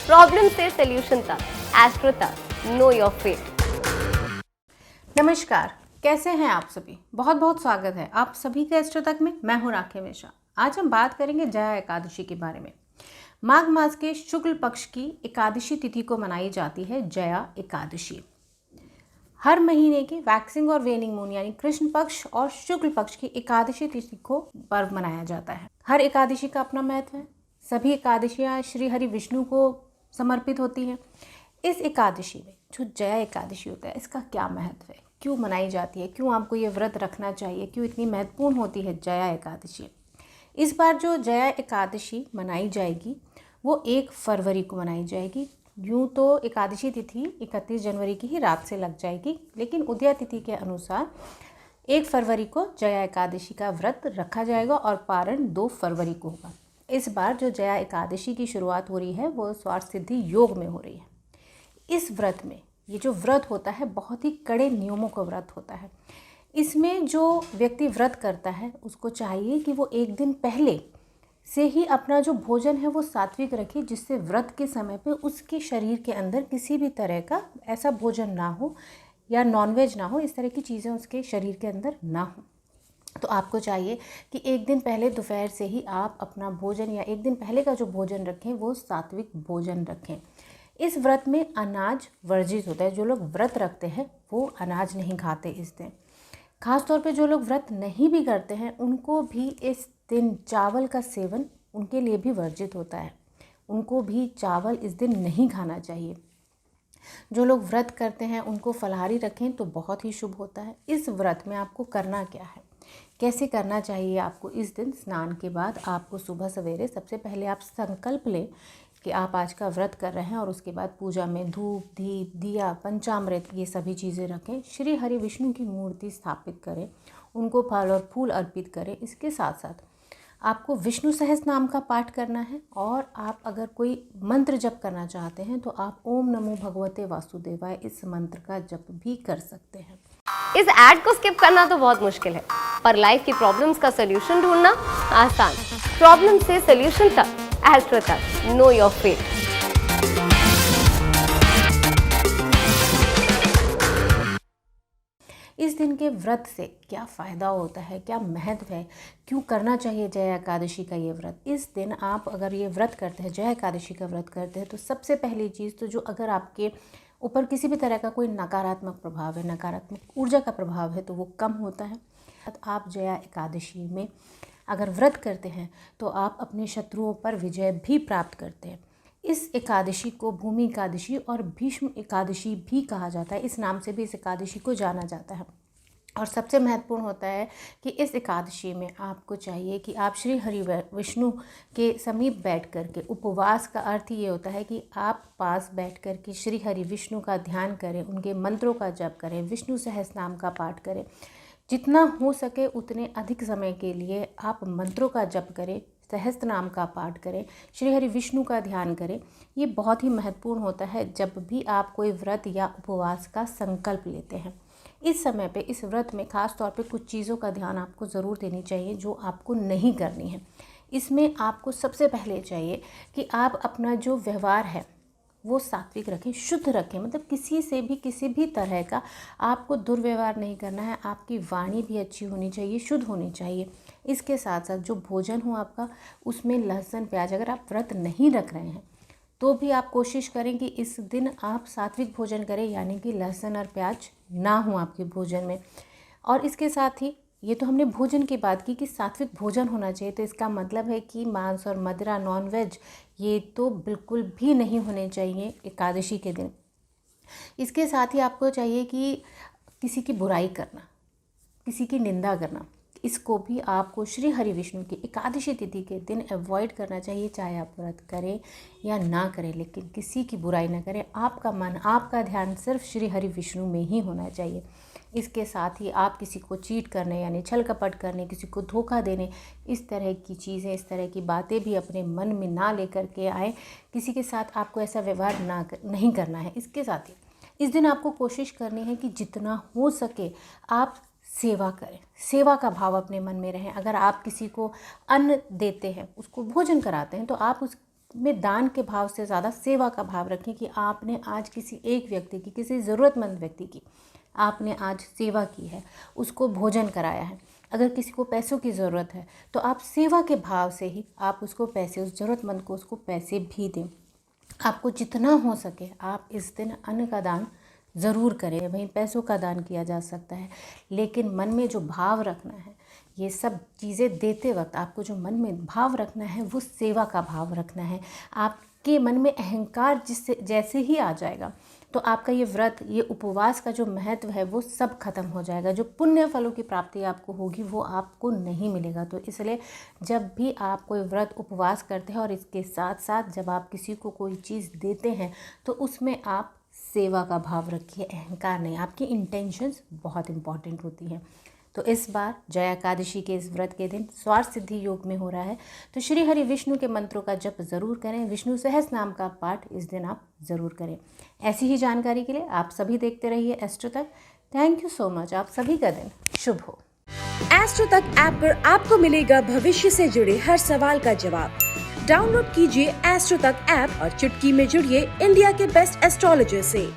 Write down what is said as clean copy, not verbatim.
Problem से solution तक, astro तक, नो योर फेट। नमस्कार, कैसे हैं आप सभी। बहुत बहुत स्वागत है आप सभी के एस्ट्रो तक में। मैं हूं राखी मिश्रा। आज हम बात करेंगे जया एकादशी के बारे में। माघ मास के शुक्ल पक्ष की एकादशी तिथि को मनाई जाती है जया एकादशी। हर महीने के वैक्सिंग और वेनिंग मून यानी कृष्ण पक्ष और शुक्ल पक्ष की एकादशी तिथि को पर्व मनाया जाता है। हर एकादशी का अपना महत्व है। सभी एकादशियां श्री हरि विष्णु को समर्पित होती हैं। इस एकादशी में जो जया एकादशी होता है, इसका क्या महत्व है, क्यों मनाई जाती है, क्यों आपको ये व्रत रखना चाहिए, क्यों इतनी महत्वपूर्ण होती है जया एकादशी। इस बार जो जया एकादशी मनाई जाएगी वो 1 फरवरी को मनाई जाएगी। यूँ तो एकादशी तिथि 31 जनवरी की ही रात से लग जाएगी, लेकिन उदया तिथि के अनुसार 1 फरवरी को जया एकादशी का व्रत रखा जाएगा और पारण 2 फरवरी को होगा। इस बार जो जया एकादशी की शुरुआत हो रही है वो स्वार्थ सिद्धि योग में हो रही है। इस व्रत में ये जो व्रत होता है बहुत ही कड़े नियमों का व्रत होता है। इसमें जो व्यक्ति व्रत करता है उसको चाहिए कि वो एक दिन पहले से ही अपना जो भोजन है वो सात्विक रखे, जिससे व्रत के समय पे उसके शरीर के अंदर किसी भी तरह का ऐसा भोजन ना हो या नॉनवेज ना हो, इस तरह की चीज़ें उसके शरीर के अंदर ना हो। तो आपको चाहिए कि एक दिन पहले दोपहर से ही आप अपना भोजन या एक दिन पहले का जो भोजन रखें वो सात्विक भोजन रखें। इस व्रत में अनाज वर्जित होता है। जो लोग व्रत रखते हैं वो अनाज नहीं खाते इस दिन। खास तौर पे जो लोग व्रत नहीं भी करते हैं उनको भी इस दिन चावल का सेवन उनके लिए भी वर्जित होता है। उनको भी चावल इस दिन नहीं खाना चाहिए। जो लोग व्रत करते हैं उनको फलाहारी रखें तो बहुत ही शुभ होता है। इस व्रत में आपको करना क्या है, कैसे करना चाहिए आपको। इस दिन स्नान के बाद आपको सुबह सवेरे सबसे पहले आप संकल्प लें कि आप आज का व्रत कर रहे हैं और उसके बाद पूजा में धूप, दीप, दिया, पंचामृत ये सभी चीज़ें रखें। श्री हरि विष्णु की मूर्ति स्थापित करें, उनको फल और फूल अर्पित करें। इसके साथ साथ आपको विष्णु सहस्त्र नाम का पाठ करना है और आप अगर कोई मंत्र जप करना चाहते हैं तो आप ओम नमो भगवते वासुदेवाय इस मंत्र का जप भी कर सकते हैं। इस ऐड को स्किप करना तो बहुत मुश्किल है, पर लाइफ की प्रॉब्लम्स का सोल्यूशन ढूंढना आसान। प्रॉब्लम से सोल्यूशन तक, एस्ट्रो तक, नो योर फेट। इस दिन के व्रत से क्या फ़ायदा होता है, क्या महत्व है, क्यों करना चाहिए जया एकादशी का ये व्रत। इस दिन आप अगर ये व्रत करते हैं, जया एकादशी का व्रत करते हैं, तो सबसे पहली चीज़ तो जो अगर आपके ऊपर किसी भी तरह का कोई नकारात्मक प्रभाव है, नकारात्मक ऊर्जा का प्रभाव है, तो वो कम होता है। आप जया एकादशी में अगर व्रत करते हैं तो आप अपने शत्रुओं पर विजय भी प्राप्त करते हैं। इस एकादशी को भूमि एकादशी और भीष्म एकादशी भी कहा जाता है। इस नाम से भी इस एकादशी को जाना जाता है। और सबसे महत्वपूर्ण होता है कि इस एकादशी में आपको चाहिए कि आप श्री हरि विष्णु के समीप बैठ कर के, उपवास का अर्थ ये होता है कि आप पास बैठ कर के श्री हरि विष्णु का ध्यान करें, उनके मंत्रों का जप करें, विष्णु सहस्त्र नाम का पाठ करें। जितना हो सके उतने अधिक समय के लिए आप मंत्रों का जप करें, सहस्त्र नाम का पाठ करें, श्री हरि विष्णु का ध्यान करें। ये बहुत ही महत्वपूर्ण होता है जब भी आप कोई व्रत या उपवास का संकल्प लेते हैं। इस समय पे, इस व्रत में खास तौर पे कुछ चीज़ों का ध्यान आपको ज़रूर देनी चाहिए जो आपको नहीं करनी है। इसमें आपको सबसे पहले चाहिए कि आप अपना जो व्यवहार है वो सात्विक रखें, शुद्ध रखें। मतलब किसी से भी किसी भी तरह का आपको दुर्व्यवहार नहीं करना है। आपकी वाणी भी अच्छी होनी चाहिए, शुद्ध होनी चाहिए। इसके साथ साथ जो भोजन हो आपका, उसमें लहसुन प्याज, अगर आप व्रत नहीं रख रहे हैं तो भी आप कोशिश करें कि इस दिन आप सात्विक भोजन करें, यानी कि लहसुन और प्याज ना हो आपके भोजन में। और इसके साथ ही ये तो हमने भोजन की बात की कि सात्विक भोजन होना चाहिए, तो इसका मतलब है कि मांस और मदिरा, नॉनवेज ये तो बिल्कुल भी नहीं होने चाहिए एकादशी के दिन। इसके साथ ही आपको चाहिए कि किसी की बुराई करना, किसी की निंदा करना, इसको भी आपको श्री हरि विष्णु की एकादशी तिथि के दिन अवॉइड करना चाहिए। चाहे आप व्रत करें या ना करें, लेकिन किसी की बुराई ना करें। आपका मन, आपका ध्यान सिर्फ श्री हरि विष्णु में ही होना चाहिए। इसके साथ ही आप किसी को चीट करने यानी छल कपट करने, किसी को धोखा देने, इस तरह की चीज़ें, इस तरह की बातें भी अपने मन में ना लेकर के आए। किसी के साथ आपको ऐसा व्यवहार नहीं करना है। इसके साथ ही इस दिन आपको कोशिश करनी है कि जितना हो सके आप सेवा करें, सेवा का भाव अपने मन में रहे। अगर आप किसी को अन्न देते हैं, उसको भोजन कराते हैं, तो आप उस में दान के भाव से ज़्यादा सेवा का भाव रखें कि आपने आज किसी एक व्यक्ति की, किसी ज़रूरतमंद व्यक्ति की आपने आज सेवा की है, उसको भोजन कराया है। अगर किसी को पैसों की ज़रूरत है तो आप सेवा के भाव से ही आप उसको पैसे, उस ज़रूरतमंद को उसको पैसे भी दें। आपको जितना हो सके आप इस दिन अन्न का दान ज़रूर करें। वहीं पैसों का दान किया जा सकता है, लेकिन मन में जो भाव रखना है, ये सब चीज़ें देते वक्त आपको जो मन में भाव रखना है वो सेवा का भाव रखना है। आपके मन में अहंकार जिससे जैसे ही आ जाएगा तो आपका ये व्रत, ये उपवास का जो महत्व है वो सब खत्म हो जाएगा। जो पुण्य फलों की प्राप्ति आपको होगी वो आपको नहीं मिलेगा। तो इसलिए जब भी आप कोई व्रत उपवास करते हैं और इसके साथ साथ जब आप किसी को कोई चीज़ देते हैं तो उसमें आप सेवा का भाव रखिए, अहंकार नहीं। आपकी इंटेंशंस बहुत इंपॉर्टेंट होती हैं। तो इस बार जया एकादशी के इस व्रत के दिन स्वार्थ सिद्धि योग में हो रहा है, तो श्री हरि विष्णु के मंत्रों का जप ज़रूर करें। विष्णु सहस्त्र नाम का पाठ इस दिन आप ज़रूर करें। ऐसी ही जानकारी के लिए आप सभी देखते रहिए एस्ट्रो तक। Thank you so much. आप सभी का दिन शुभ हो। एस्ट्रो तक ऐप पर आपको मिलेगा भविष्य से जुड़े हर सवाल का जवाब। डाउनलोड कीजिए एस्ट्रो तक ऐप और चुटकी में जुड़िए इंडिया के बेस्ट एस्ट्रोलॉजर से।